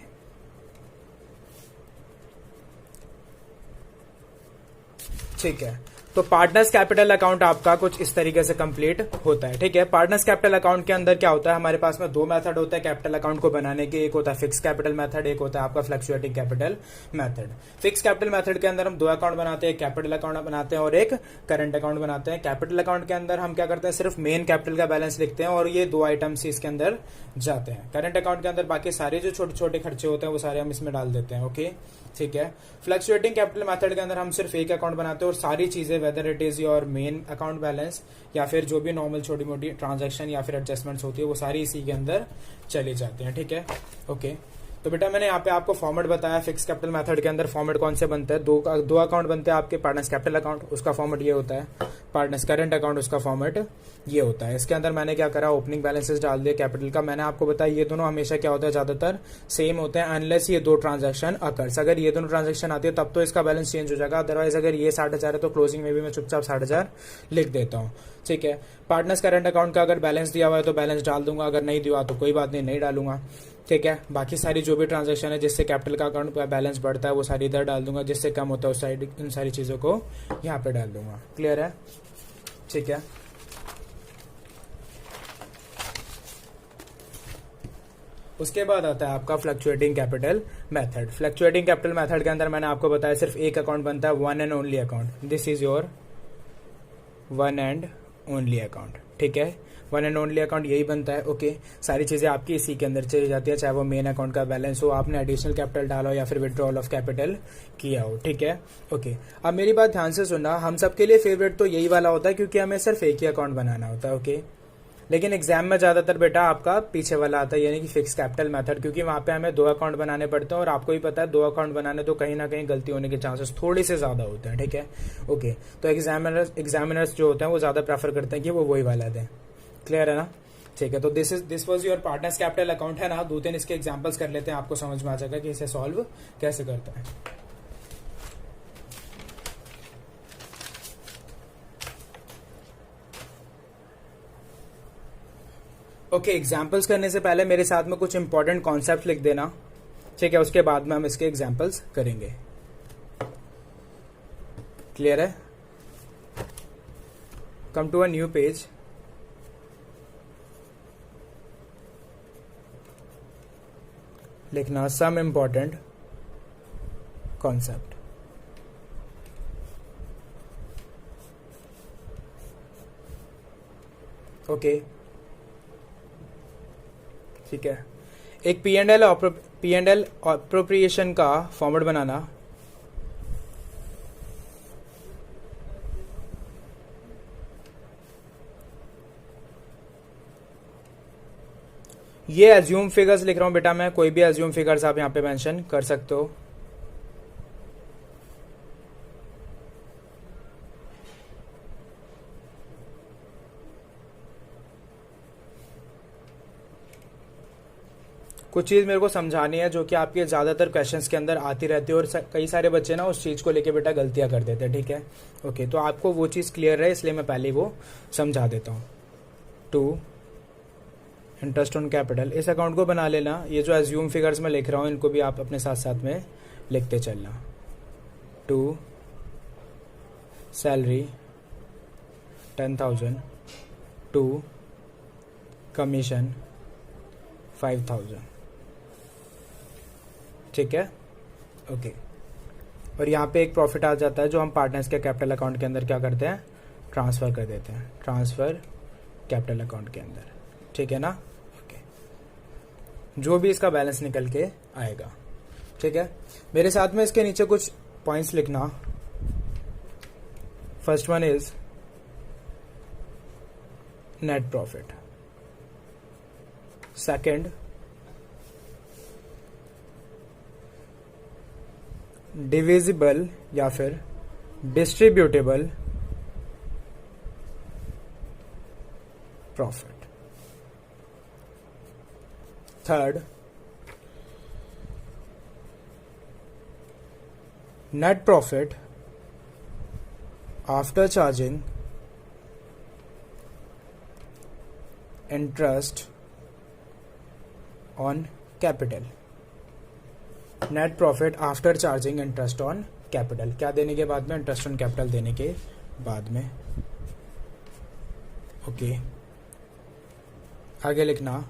ठीक है, तो पार्टनर्स कैपिटल अकाउंट आपका कुछ इस तरीके से कंप्लीट होता है। ठीक है, पार्टनर्स कैपिटल अकाउंट के अंदर क्या होता है, हमारे पास में दो मेथड होता है कैपिटल अकाउंट को बनाने के। एक होता है फिक्स कैपिटल मेथड, एक होता है आपका fluctuating capital method. Fix capital method के अंदर हम दो अकाउंट बनाते हैं, कैपिटल अकाउंट बनाते हैं और एक करंट अकाउंट बनाते हैं। कैपिटल अकाउंट के अंदर हम क्या करते हैं, सिर्फ मेन कैपिटल का बैलेंस लिखते हैं और ये दो आइटम्स इसके अंदर जाते हैं। करंट अकाउंट के अंदर बाकी सारे जो छोटे छोटे खर्चे होते हैं वो सारे हम इसमें डाल देते हैं। ओके, ठीक है। फ्लक्चुएटिंग कैपिटल मेथड के अंदर हम सिर्फ एक अकाउंट बनाते हैं और सारी चीजें, whether it is your main account balance या फिर जो भी नॉर्मल छोटी मोटी ट्रांजैक्शन या फिर एडजस्टमेंट्स होती है, वो सारी इसी के अंदर चली जाती हैं। ठीक है, ओके। तो बेटा मैंने यहाँ पे आपको फॉर्मेट बताया। फिक्स कैपिटल मेथड के अंदर फॉर्मेट कौन से बनते हैं, दो अकाउंट बनते हैं आपके। पार्टनर्स कैपिटल अकाउंट, उसका फॉर्मेट ये होता है। पार्टनर्स करंट अकाउंट, उसका फॉर्मेट ये होता है। इसके अंदर मैंने क्या करा, ओपनिंग बैलेंसेस डाल दिया कैपिटल का। मैंने आपको बताया ये दोनों हमेशा क्या होता है, ज्यादातर सेम होते हैं अनलेस ये दो ट्रांजेक्शन अकर्स। अगर ये दोनों ट्रांजेक्शन आती है तब तो इसका बैलेंस चेंज हो जाएगा, अदरवाइज अगर ये 60,000 है तो क्लोजिंग में भी मैं चुपचाप 60,000 लिख देता हूँ। ठीक है, पार्टनर्स करंट अकाउंट का अगर बैलेंस दिया हुआ है तो बैलेंस डाल दूंगा, अगर नहीं दिया तो कोई बात नहीं, नहीं डालूंगा। ठीक है, बाकी सारी जो भी ट्रांजैक्शन है जिससे कैपिटल का अकाउंट का बैलेंस बढ़ता है वो सारी इधर डाल दूंगा, जिससे कम होता है उस साइड इन सारी चीजों को यहाँ पे डाल दूंगा। क्लियर है? ठीक है। उसके बाद आता है आपका fluctuating capital method. Fluctuating capital method के अंदर मैंने आपको बताया सिर्फ एक अकाउंट बनता है, one and only account. This is your one and only account. ठीक है, वन एंड ओनली अकाउंट यही बनता है। ओके, सारी चीजें आपकी इसी के अंदर चली जाती है, चाहे वो मेन अकाउंट का बैलेंस हो, आपने एडिशनल कैपिटल डाला हो या फिर विड्रॉल ऑफ कैपिटल किया हो। ठीक है, ओके। अब मेरी बात ध्यान से सुनना, हम सबके लिए फेवरेट तो यही वाला होता है क्योंकि हमें सिर्फ एक ही अकाउंट बनाना होता है। ओके, लेकिन एग्जाम में ज्यादातर बेटा आपका पीछे वाला आता है, यानी कि फिक्स कैपिटल मेथड, क्योंकि वहां पे हमें दो अकाउंट बनाने पड़ते हैं और आपको भी पता है दो अकाउंट बनाने तो कहीं ना कहीं गलती होने के चांसेस थोड़े से ज्यादा होते हैं। ठीक है, ओके। तो एग्जामिनर्स जो होते हैं वो ज्यादा प्रेफर करते हैं कि वो वही वाला दें। क्लियर है ना? ठीक है, तो this was your partners capital account है ना। दो तीन इसके एग्जांपल्स कर लेते हैं, आपको समझ में आ जाएगा कि इसे सॉल्व कैसे करता है। ओके, एग्जाम्पल्स करने से पहले मेरे साथ में कुछ इंपॉर्टेंट कॉन्सेप्ट लिख देना। ठीक है, उसके बाद में हम इसके एग्जाम्पल्स करेंगे। क्लियर है? Come to a new page. लिखना सम इंपॉर्टेंट कॉन्सेप्ट। ओके, ठीक है। एक पी एंड एल अप्रोप्रिएशन का फॉर्मेट बनाना। ये एज्यूम फिगर्स लिख रहा हूं बेटा मैं, कोई भी एज्यूम फिगर्स आप यहां पे मेंशन कर सकते हो। कुछ चीज मेरे को समझानी है जो कि आपके ज्यादातर क्वेश्चंस के अंदर आती रहती है और कई सारे बच्चे ना उस चीज को लेके बेटा गलतियां कर देते हैं। ठीक है, ओके। तो आपको वो चीज क्लियर है इसलिए मैं पहले वो समझा देता हूं। टू इंटरेस्ट ऑन कैपिटल, इस अकाउंट को बना लेना। ये जो एज्यूम फिगर्स में लिख रहा हूं इनको भी आप अपने साथ साथ में लिखते चलना। To salary 10,000, to commission 5,000। ठीक है, ओके। और यहाँ पे एक प्रॉफिट आ जाता है जो हम पार्टनर्स के कैपिटल अकाउंट के अंदर क्या करते हैं, ट्रांसफर कर देते हैं, ट्रांसफर कैपिटल अकाउंट के अंदर। ठीक है ना? ओके, जो भी इसका बैलेंस निकल के आएगा। ठीक है, मेरे साथ में इसके नीचे कुछ पॉइंट्स लिखना। First one is net profit. Second, divisible या फिर distributable profit. Third, net profit after charging interest on capital. Net profit after charging interest on capital, क्या देने के बाद में? इंटरेस्ट ऑन कैपिटल देने के बाद में। ओके, आगे लिखना,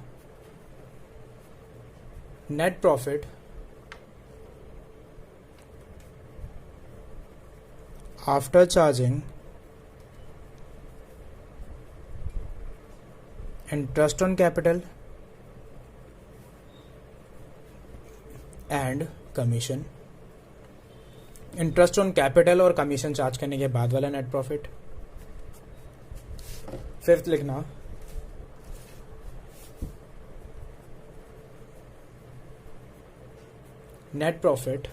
net profit after charging interest on capital and commission. Interest on capital और कमीशन चार्ज करने के बाद वाला नेट प्रॉफिट। फिफ्थ लिखना, net profit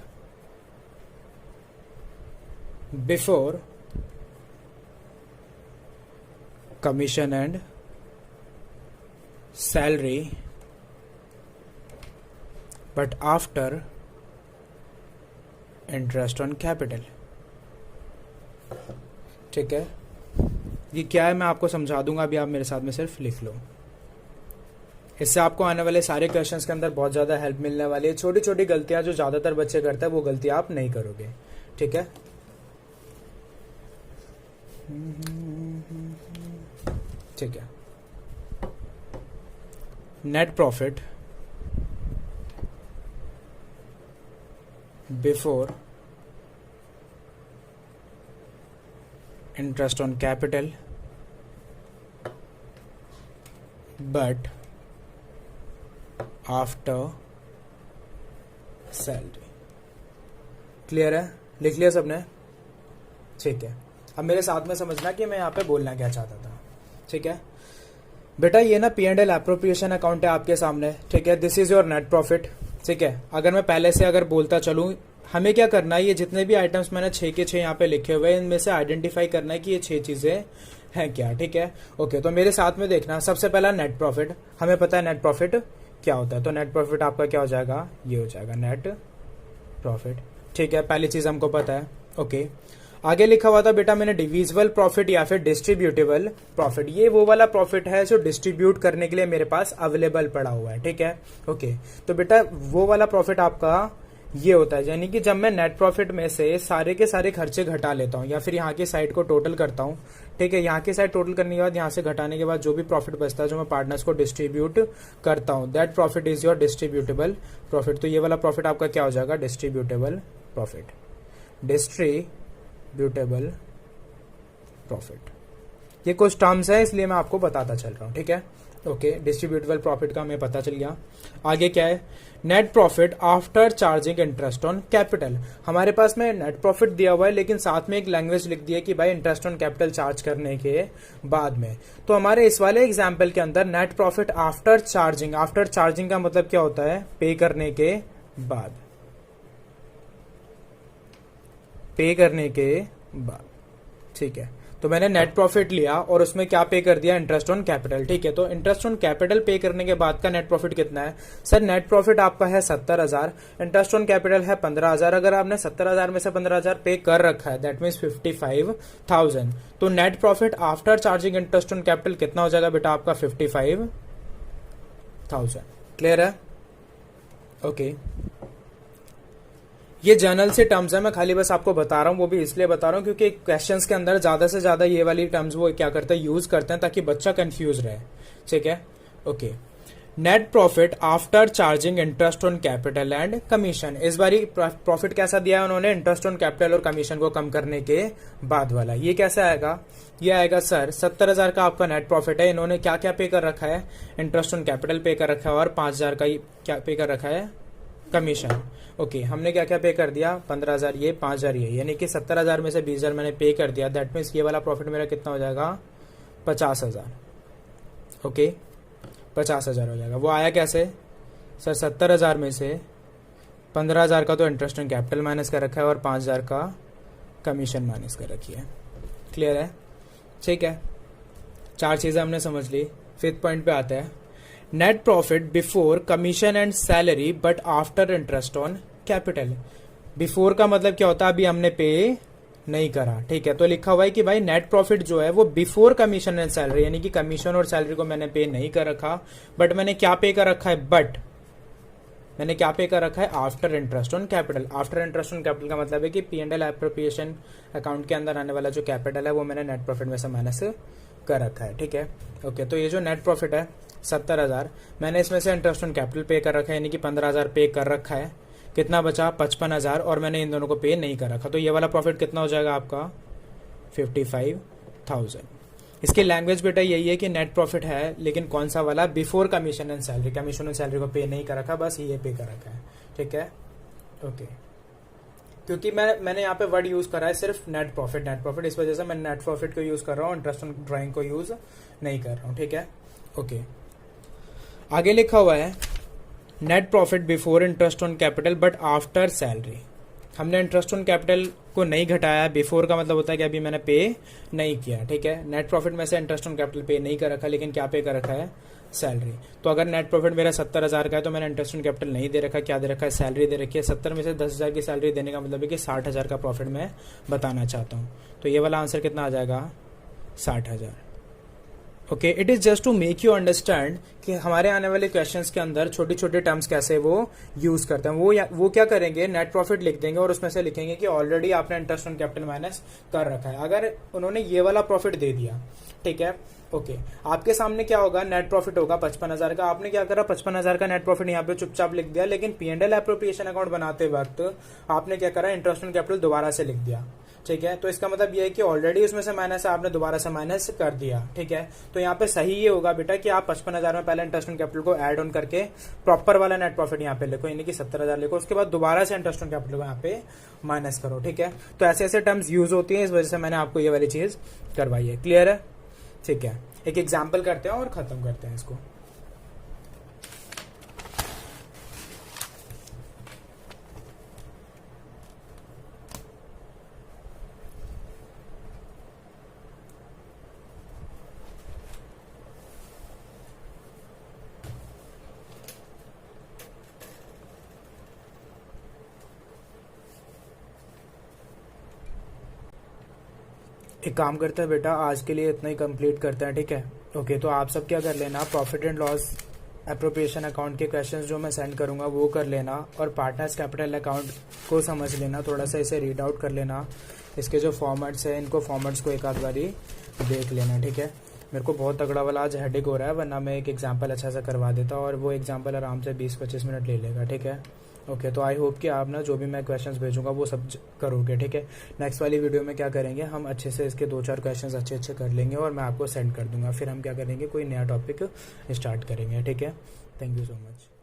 before commission and salary but after interest on capital. ठीक है, ये क्या है मैं आपको समझा दूंगा, अभी आप मेरे साथ में सिर्फ लिख लो। इससे आपको आने वाले सारे क्वेश्चंस के अंदर बहुत ज़्यादा हेल्प मिलने वाली है। छोटी छोटी गलतियां जो ज़्यादातर बच्चे करते हैं वो गलती आप नहीं करोगे। ठीक है, ठीक है। Net profit before interest on capital but after salary. Clear है? लिख लिया सबने? ठीक है, अब मेरे साथ में समझना कि मैं यहाँ पे बोलना क्या चाहता था। ठीक है बेटा, ये ना P&L एप्रोप्रिएशन अकाउंट है आपके सामने। ठीक है, this is your net profit. ठीक है, अगर मैं पहले से अगर बोलता चलूँ, हमें क्या करना है, ये जितने भी आइटम्स मैंने 6 के 6 यहाँ पे लिखे हुए हैं, इनमें से आइडेंटिफाई करना है कि ये 6 चीजें हैं क्या। ठीक है, ओके, तो मेरे साथ में देखना, सबसे पहला नेट प्रॉफिट। हमें पता है नेट प्रॉफिट क्या होता है, तो नेट प्रॉफिट आपका क्या हो जाएगा, ये हो जाएगा नेट प्रॉफिट। ठीक है, पहली चीज हमको पता है। ओके, आगे लिखा हुआ था बेटा मैंने डिविजिबल प्रॉफिट या फिर डिस्ट्रीब्यूटेबल प्रॉफिट। ये वो वाला प्रॉफिट है जो डिस्ट्रीब्यूट करने के लिए मेरे पास अवेलेबल पड़ा हुआ है। ठीक है, ओके, तो बेटा वो वाला प्रॉफिट आपका ये होता है, यानी कि जब मैं नेट प्रॉफिट में से सारे के सारे खर्चे घटा लेता हूँ या फिर यहाँ की साइड को टोटल करता हूँ। ठीक है, यहाँ की साइड टोटल करने के बाद यहाँ से घटाने के बाद जो भी प्रॉफिट बचता है जो मैं पार्टनर्स को डिस्ट्रीब्यूट करता हूँ, that profit is your distributable profit. तो ये वाला प्रॉफिट आपका क्या हो जाएगा, डिस्ट्रीब्यूटेबल प्रॉफिट। डिस्ट्रीब्यूटेबल प्रॉफिट, ये कुछ टर्म्स है इसलिए मैं आपको बताता चल रहा हूँ। ठीक है, ओके, डिस्ट्रीब्यूटेबल प्रॉफिट का हमें पता चल गया। आगे क्या है, net profit after charging interest on capital. हमारे पास में नेट प्रॉफिट दिया हुआ है लेकिन साथ में एक लैंग्वेज लिख दी है कि भाई इंटरेस्ट ऑन कैपिटल चार्ज करने के बाद में। तो हमारे इस वाले एग्जाम्पल के अंदर net profit after charging, after charging का मतलब क्या होता है, पे करने के बाद, पे करने के बाद। ठीक है, तो मैंने नेट प्रॉफिट लिया और उसमें क्या पे कर दिया, इंटरेस्ट ऑन कैपिटल। ठीक है, तो इंटरेस्ट ऑन कैपिटल पे करने के बाद का नेट प्रॉफिट कितना है सर, नेट प्रॉफिट आपका है 70,000, इंटरेस्ट ऑन कैपिटल है 15,000। अगर आपने 70,000 में से 15,000 पे कर रखा है दैट मीन्स 55,000। तो net profit after charging interest on capital कितना हो जाएगा बेटा आपका, 55,000। क्लियर है? ओके, ये जर्नल से टर्म्स है, मैं खाली बस आपको बता रहा हूँ, वो भी इसलिए बता रहा हूँ क्योंकि क्वेश्चंस के अंदर ज्यादा से ज्यादा ये वाली टर्म्स वो क्या करते हैं, यूज करते हैं ताकि बच्चा कंफ्यूज रहे। ठीक है, okay, net profit after charging interest on capital and commission. इस बारी प्रॉफिट कैसा दिया है उन्होंने, इंटरेस्ट ऑन कैपिटल और कमीशन को कम करने के बाद वाला। ये कैसे आएगा, ये आएगा सर 70,000 का आपका नेट प्रॉफिट है, इन्होंने क्या क्या पे कर रखा है, इंटरेस्ट ऑन कैपिटल पे कर रखा है और 5,000 का क्या पे कर रखा है, कमीशन। ओके, हमने क्या क्या पे कर दिया, 15,000 ये, 5,000 ये, यानी कि 70,000 में से 20,000 मैंने पे कर दिया। दैट मीन्स ये वाला प्रॉफिट मेरा कितना हो जाएगा, 50,000। ओके, 50,000 हो जाएगा। वो आया कैसे सर? 70,000 में से 15,000 का तो इंटरेस्ट ऑन कैपिटल माइनस कर रखा है और 5,000 का कमीशन माइनस कर रखी है। क्लियर है? ठीक है, 4 चीज़ें हमने समझ ली। 5th पॉइंट पे आते हैं, net profit before commission and salary but after interest on capital. Before का मतलब क्या होता है? अभी हमने पे नहीं करा, ठीक है। तो लिखा हुआ है कि भाई नेट प्रॉफिट जो है वो बिफोर कमीशन एंड सैलरी, यानी कि कमीशन और सैलरी को मैंने पे नहीं कर रखा, बट मैंने क्या पे कर रखा है? मैंने क्या पे कर रखा है? After interest on capital. After interest on capital का मतलब है कि P&L एप्रोप्रिएशन अकाउंट के अंदर आने वाला जो कैपिटल है वो मैंने नेट प्रॉफिट में से माइनस कर रखा है, ठीक है। ओके, तो ये जो नेट प्रॉफिट है 70,000, मैंने इसमें से इंटरेस्ट ऑन कैपिटल पे कर रखा है, यानी कि 15,000 पे कर रखा है। कितना बचा? 55,000, और मैंने इन दोनों को पे नहीं कर रखा। तो ये वाला प्रॉफिट कितना हो जाएगा आपका? 55,000। इसकी लैंग्वेज बेटा यही है कि नेट प्रॉफिट है, लेकिन कौन सा वाला? Before commission and salary. Commission और सैलरी को पे नहीं कर रखा, बस ये पे कर रखा है, ठीक है। ओके, क्योंकि मैंने यहाँ पे वर्ड यूज करा है सिर्फ नेट प्रॉफिट, इस वजह से मैं नेट प्रॉफिट को यूज कर रहा हूँ, इंटरेस्ट ऑन ड्राइंग को यूज नहीं कर रहा हूँ, ठीक है। ओके, आगे लिखा हुआ है net profit before interest on capital but after salary. हमने इंटरेस्ट ऑन कैपिटल को नहीं घटाया। बिफोर का मतलब होता है कि अभी मैंने पे नहीं किया, ठीक है। नेट प्रॉफिट में से इंटरेस्ट ऑन कैपिटल पे नहीं कर रखा, लेकिन क्या पे कर रखा है? सैलरी। तो अगर नेट प्रॉफिट मेरा 70,000 का है तो मैंने इंटरेस्ट ऑन कैपिटल नहीं दे रखा, क्या दे रखा है? सैलरी दे रखी है। 70 में से 10,000 की सैलरी देने का मतलब है कि 60,000 का प्रॉफिट मैं बताना चाहता हूँ। तो ये वाला आंसर कितना आ जाएगा? 60,000। Okay, it is just to make you understand कि हमारे आने वाले क्वेश्चंस के अंदर छोटी छोटी टर्म्स कैसे वो यूज करते हैं। वो क्या करेंगे? नेट प्रॉफिट लिख देंगे और उसमें से लिखेंगे कि ऑलरेडी आपने इंटरेस्ट ऑन कैपिटल माइनस कर रखा है। अगर उन्होंने ये वाला प्रॉफिट दे दिया, ठीक है, ओके, आपके सामने क्या होगा? नेट प्रॉफिट होगा 55,000 का। आपने क्या करा? 55,000 का नेट प्रॉफिट यहाँ पे चुपचाप लिख दिया, लेकिन P&L एप्रोप्रिएशन अकाउंट बनाते वक्त आपने क्या करा? इंटरेस्ट ऑन कैपिटल दोबारा से लिख दिया, ठीक है। तो इसका मतलब ये है कि ऑलरेडी उसमें से माइनस आपने दोबारा से माइनस कर दिया, ठीक है। तो यहाँ पे सही ये होगा बेटा कि आप 55,000 में पहले इंटरेस्ट ऑन कैपिटल को ऐड ऑन करके प्रॉपर वाला नेट प्रॉफिट यहाँ पे लिखो, यानी कि 70,000 लिखो, उसके बाद दोबारा से इंटरेस्ट ऑन कैपिटल को यहाँ पे माइनस करो, ठीक है। तो ऐसे ऐसे टर्म्स यूज होती है, इस वजह से मैंने आपको ये वाली चीज करवाई है। क्लियर है? ठीक है, एक एग्जाम्पल करते हैं और खत्म करते हैं इसको। एक काम करते हैं बेटा, आज के लिए इतना ही कंप्लीट करते हैं, ठीक है। ओके, तो आप सब क्या कर लेना, profit and loss appropriation account के क्वेश्चंस जो मैं सेंड करूंगा वो कर लेना, और पार्टनर्स कैपिटल अकाउंट को समझ लेना, थोड़ा सा इसे रीड आउट कर लेना, इसके जो फॉर्मेट्स हैं इनको फॉर्मेट्स को एक आध बारी देख लेना, ठीक है। मेरे को बहुत तगड़ा वाला आज हेडेक हो रहा है, वरना मैं एक एग्जाम्पल अच्छा सा करवा देता और वो एग्जाम्पल आराम से 20-25 मिनट ले लेगा, ठीक है। ओके, तो आई होप कि आप ना जो भी मैं क्वेश्चंस भेजूंगा वो सब करोगे, ठीक है। नेक्स्ट वाली वीडियो में क्या करेंगे, हम अच्छे से इसके 2-4 क्वेश्चंस अच्छे कर लेंगे और मैं आपको सेंड कर दूंगा, फिर हम क्या करेंगे, कोई नया टॉपिक स्टार्ट करेंगे, ठीक है। Thank you so much.